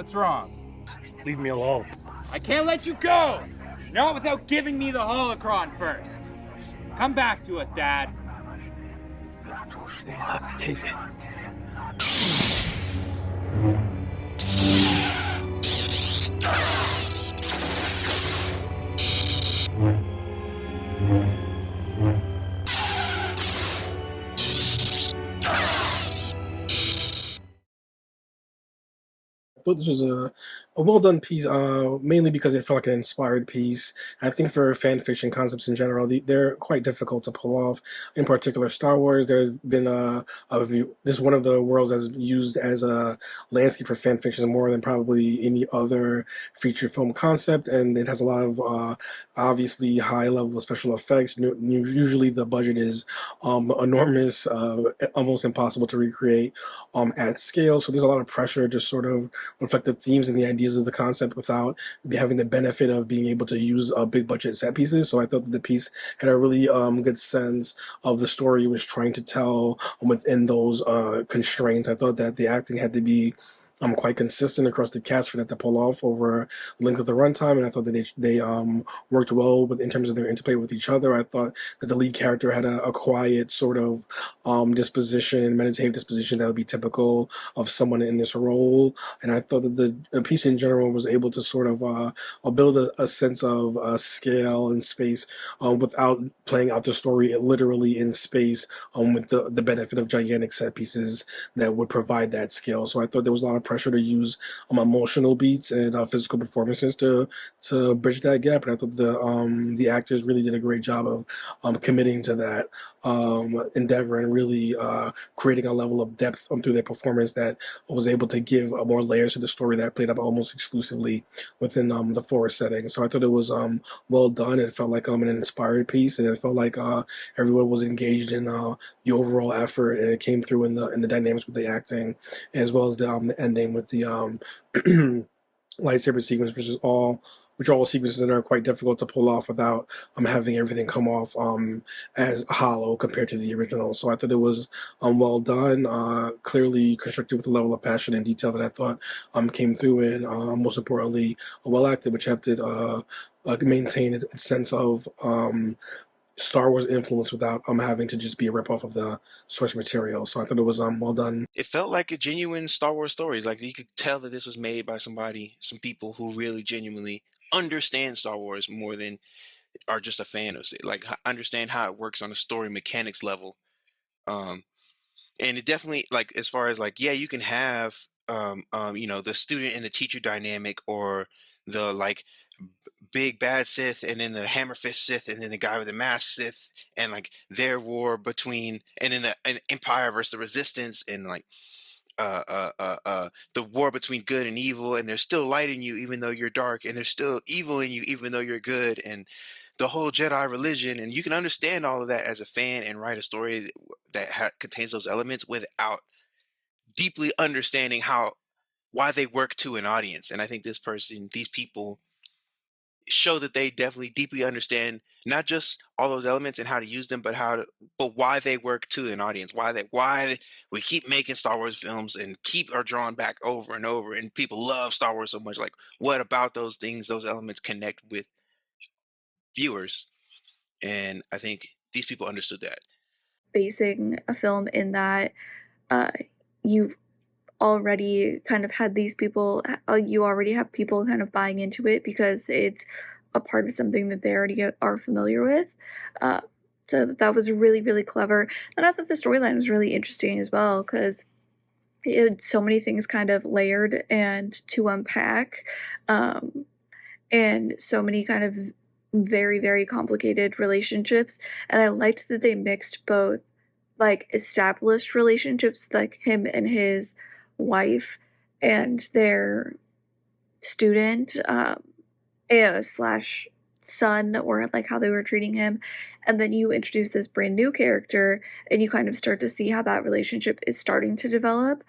What's wrong? Leave me alone. I can't let you go! Not without giving me the holocron first. Come back to us, Dad. You'll have to take it. I thought this was a well done piece, mainly because it felt like an inspired piece. I think for fan fiction concepts in general, they're quite difficult to pull off. In particular, Star Wars, there's been this is one of the worlds that's used as a landscape for fan fiction more than probably any other feature film concept, and it has a lot of obviously high level of special effects. Usually, the budget is enormous, almost impossible to recreate at scale. So there's a lot of pressure to sort of reflect the themes and the ideas of the concept without having the benefit of being able to use big budget set pieces. So I thought that the piece had a really good sense of the story it was trying to tell within those constraints. I thought that the acting had to be quite consistent across the cast for that to pull off over the length of the runtime, and I thought that they worked well in terms of their interplay with each other. I thought that the lead character had a quiet sort of disposition, meditative disposition that would be typical of someone in this role, and I thought that the piece in general was able to sort of build a sense of scale and space without playing out the story literally in space with the benefit of gigantic set pieces that would provide that scale. So I thought there was a lot of pressure to use emotional beats and physical performances to bridge that gap, and I thought the actors really did a great job of committing to that endeavor and really creating a level of depth through their performance that was able to give more layers to the story that played up almost exclusively within the forest setting. So I thought it was well done. It felt like an inspired piece, and it felt like everyone was engaged in the overall effort, and it came through in the dynamics with the acting, as well as the ending with the lightsaber sequence, which are all sequences that are quite difficult to pull off without having everything come off as hollow compared to the original. So I thought it was well done, clearly constructed with a level of passion and detail that I thought came through, and most importantly, well acted, which helped it maintain its sense of Star Wars influence without having to just be a ripoff of the source material. So I thought it was well done. It felt like a genuine Star Wars story. Like you could tell that this was made by some people who really genuinely understand Star Wars more than are just a fan of it. Like understand how it works on a story mechanics level. Um, and it definitely, like, as far as like, yeah, you can have the student and the teacher dynamic, or the like big bad Sith and then the hammer fist Sith and then the guy with the mask Sith, and like their war between, and then an Empire versus the Resistance, and like the war between good and evil, and there's still light in you even though you're dark, and there's still evil in you even though you're good, and the whole Jedi religion, and you can understand all of that as a fan and write a story that contains those elements without deeply understanding why they work to an audience. And I think these people show that they definitely deeply understand not just all those elements and how to use them, but why they work to an audience, why we keep making Star Wars films and are drawn back over and over, and people love Star Wars so much. Like, what about those things, those elements connect with viewers? And I think these people understood that. Basing a film in that you already kind of had these people, you already have people kind of buying into it because it's a part of something that they already are familiar with. So that was really, really clever. And I thought the storyline was really interesting as well, because it had so many things kind of layered and to unpack, and so many kind of very, very complicated relationships. And I liked that they mixed both like established relationships, like him and his wife and their student slash son, or like how they were treating him, and then you introduce this brand new character and you kind of start to see how that relationship is starting to develop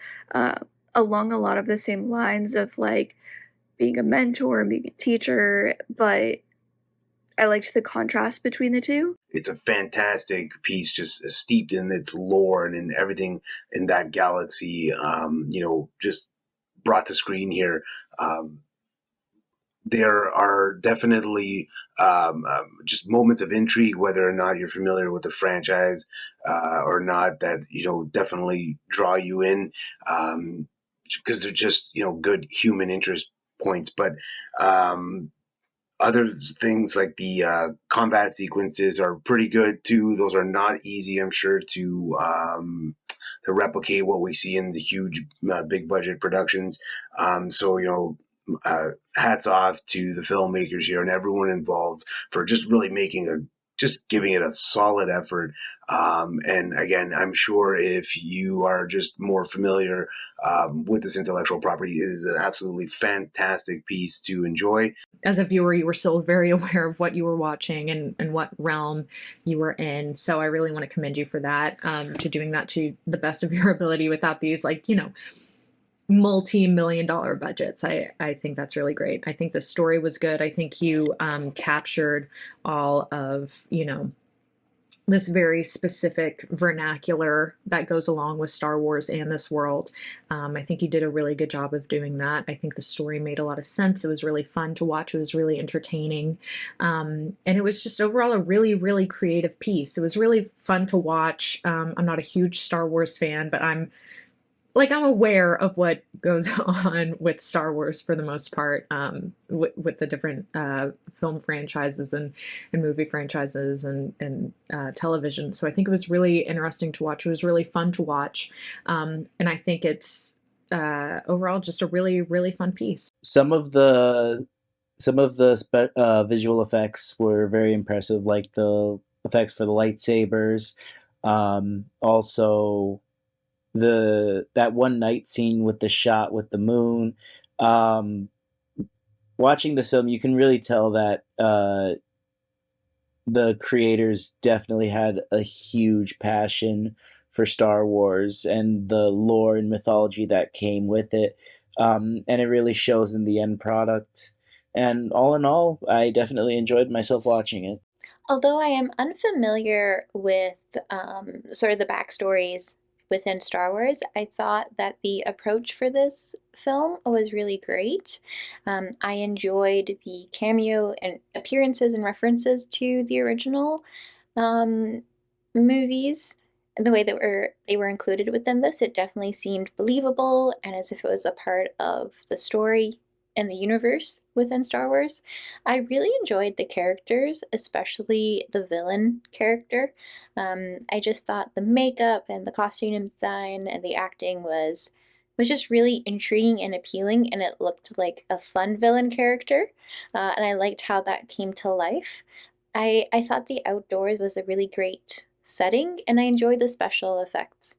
along a lot of the same lines of like being a mentor and being a teacher, but I liked the contrast between the two. It's a fantastic piece, just steeped in its lore and in everything in that galaxy. Just brought to screen here. There are definitely just moments of intrigue, whether or not you're familiar with the franchise or not, that definitely draw you in, because they're just good human interest points. But other things like the combat sequences are pretty good too. Those are not easy, I'm sure, to replicate what we see in the huge, big budget productions. So hats off to the filmmakers here and everyone involved for just really just giving it a solid effort. And again, I'm sure if you are just more familiar with this intellectual property, it is an absolutely fantastic piece to enjoy. As a viewer, you were still very aware of what you were watching and what realm you were in. So I really want to commend you for that, to doing that to the best of your ability without these, multi-million-dollar budgets. I think that's really great. I think the story was good. I think you captured all of, this very specific vernacular that goes along with Star Wars and this world. I think you did a really good job of doing that. I think the story made a lot of sense. It was really fun to watch. It was really entertaining. And it was just overall a really, really creative piece. It was really fun to watch. I'm not a huge Star Wars fan, but I'm aware of what goes on with Star Wars for the most part, with the different film franchises and movie franchises and television. So I think it was really interesting to watch. It was really fun to watch. And I think it's overall just a really, really fun piece. Some of the visual effects were very impressive, like the effects for the lightsabers. Also, that one night scene with the shot with the moon. Watching this film, you can really tell that the creators definitely had a huge passion for Star Wars and the lore and mythology that came with it. And it really shows in the end product. And all in all, I definitely enjoyed myself watching it. Although I am unfamiliar with sort of the backstories within Star Wars, I thought that the approach for this film was really great. I enjoyed the cameo and appearances and references to the original movies. And the way that they were included within this, it definitely seemed believable and as if it was a part of the story and the universe within Star Wars. I really enjoyed the characters, especially the villain character. I just thought the makeup and the costume design and the acting was just really intriguing and appealing, and it looked like a fun villain character. And I liked how that came to life. I thought the outdoors was a really great setting, and I enjoyed the special effects.